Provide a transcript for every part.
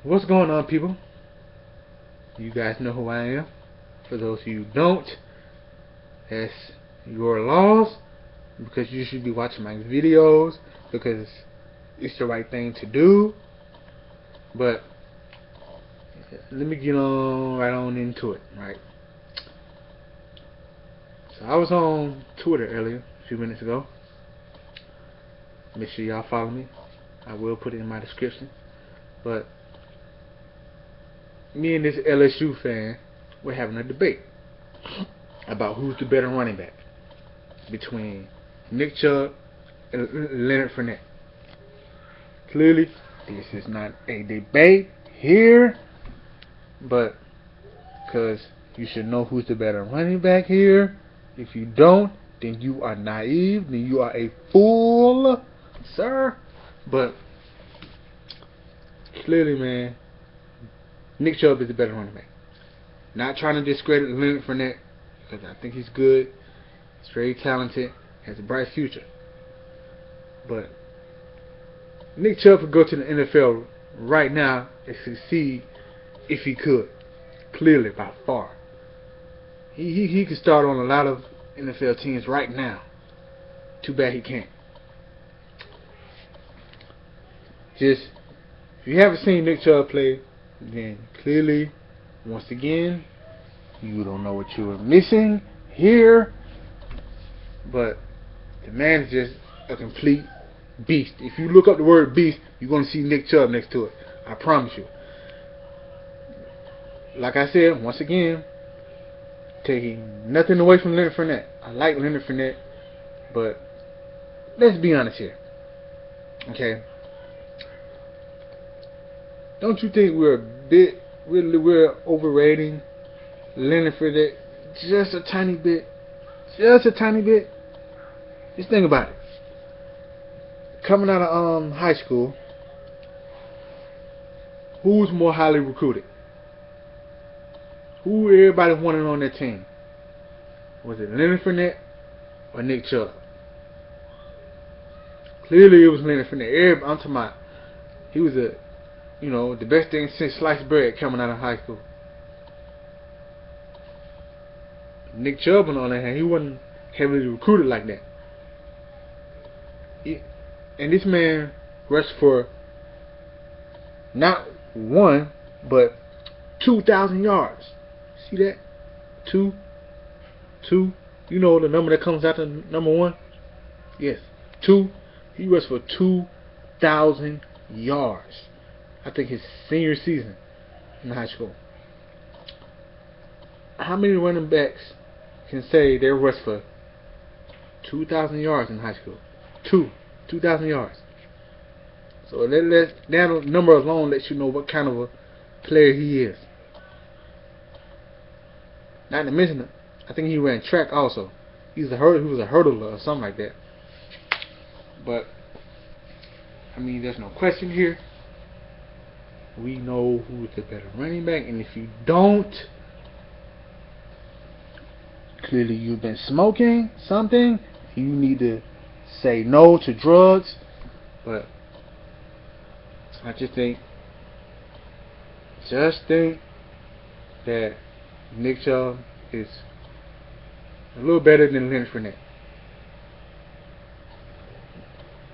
What's going on, people? You guys know who I am. For those of you who don't, that's your loss, because you should be watching my videos because it's the right thing to do. But let me get on right on into it, right? So I was on Twitter earlier, a few minutes ago. Make sure y'all follow me. I will put it in my description. But me and this LSU fan, we're having a debate about who's the better running back between Nick Chubb and Leonard Fournette. Clearly, this is not a debate here, but because you should know who's the better running back here. If you don't, then you are naive, then you are a fool, sir. But clearly, man, Nick Chubb is the better running back. Not trying to discredit Leonard Fournette, because I think he's good. He's very talented, has a bright future. But Nick Chubb could go to the NFL right now and succeed if he could. Clearly, by far. He could start on a lot of NFL teams right now. Too bad he can't. Just, if you haven't seen Nick Chubb play, then clearly, once again, you don't know what you were missing here. But the man is just a complete beast. If you look up the word beast, you're going to see Nick Chubb next to it. I promise you. Like I said, once again, taking nothing away from Leonard Fournette. I like Leonard Fournette, but let's be honest here. Okay? Don't you think we're overrating Leonard Fournette just a tiny bit? Just a tiny bit? Just think about it. Coming out of high school, who's more highly recruited? Who everybody wanted on their team? Was it Leonard Fournette or Nick Chubb? Clearly it was Leonard Fournette. I'm talking about, he was the best thing since sliced bread coming out of high school. Nick Chubb, on the other hand, he wasn't heavily recruited like that. And this man rushed for not 1, but 2,000 yards. See that? 2. You know the number that comes after number 1? Yes. 2. He rushed for 2,000 yards. I think his senior season in high school. How many running backs can say they rushed for 2,000 yards in high school? 2,000 yards. So that number alone lets you know what kind of a player he is. Not to mention it, I think he ran track also. He was a hurdler or something like that. But I mean, there's no question here. We know who's the better running back, and if you don't, clearly you've been smoking something. You need to say no to drugs. But I just think that Nick Chubb is a little better than Leonard Fournette.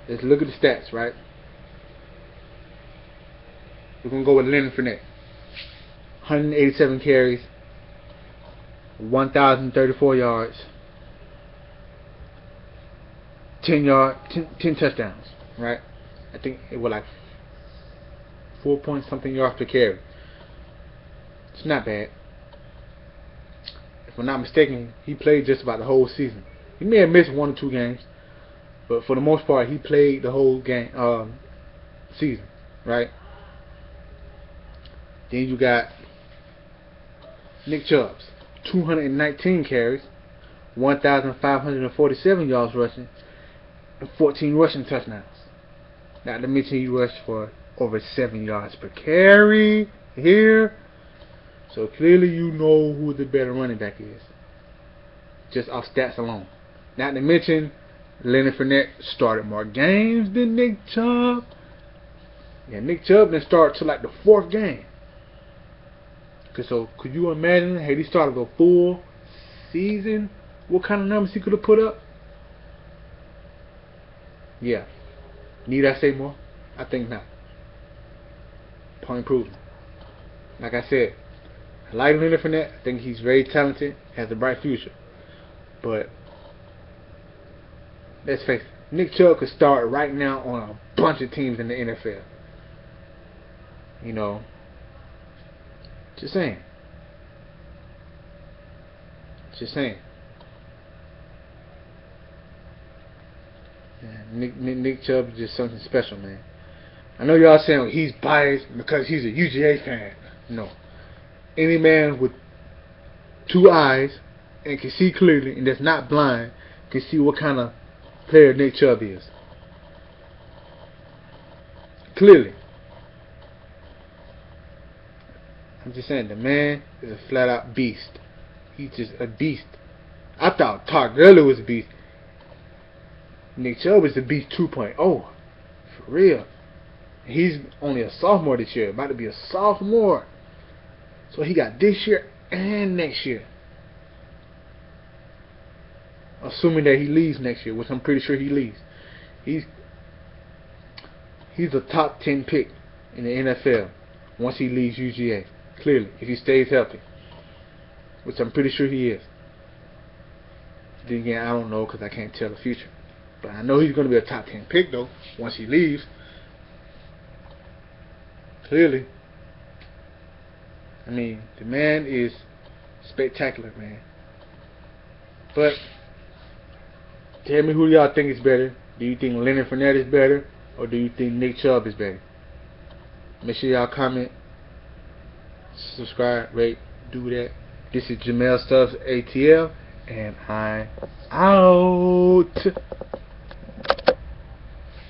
Let's look at the stats, right? We're going to go with Leonard Fournette. 187 carries, 1,034 yards, 10 touchdowns, right? I think it was like 4 point something yards per carry. It's not bad. If I'm not mistaken, he played just about the whole season. He may have missed 1 or 2 games, but for the most part, he played the whole season, right? Then you got Nick Chubb's 219 carries, 1,547 yards rushing, and 14 rushing touchdowns. Not to mention he rushed for over 7 yards per carry here. So clearly you know who the better running back is, just off stats alone. Not to mention Leonard Fournette started more games than Nick Chubb. Yeah, Nick Chubb didn't start till like the 4th game. So could you imagine had he started a full season, what kind of numbers he could have put up? Yeah. Need I say more? I think not. Point proven. Like I said, I like Leonard Fournette. I think he's very talented, has a bright future. But let's face it, Nick Chubb could start right now on a bunch of teams in the NFL. You know, just saying. Just saying. Yeah, Nick Chubb is just something special, man. I know y'all saying he's biased because he's a UGA fan. No. Any man with 2 eyes and can see clearly and that's not blind can see what kind of player Nick Chubb is. Clearly. I'm just saying the man is a flat out beast. He's just a beast. I thought Todd Gurley was a beast. Nick Chubb is the beast 2.0. For real. He's only a sophomore this year. About to be a sophomore. So he got this year and next year. Assuming that he leaves next year, which I'm pretty sure he leaves. He's a top 10 pick in the NFL once he leaves UGA. Clearly, if he stays healthy. Which I'm pretty sure he is. Then again, I don't know because I can't tell the future. But I know he's going to be a top 10 pick though once he leaves. Clearly. I mean, the man is spectacular, man. But tell me who y'all think is better. Do you think Leonard Fournette is better? Or do you think Nick Chubb is better? Make sure y'all comment, subscribe, rate, do that. This is Jamel Stubbs ATL, and I'm out.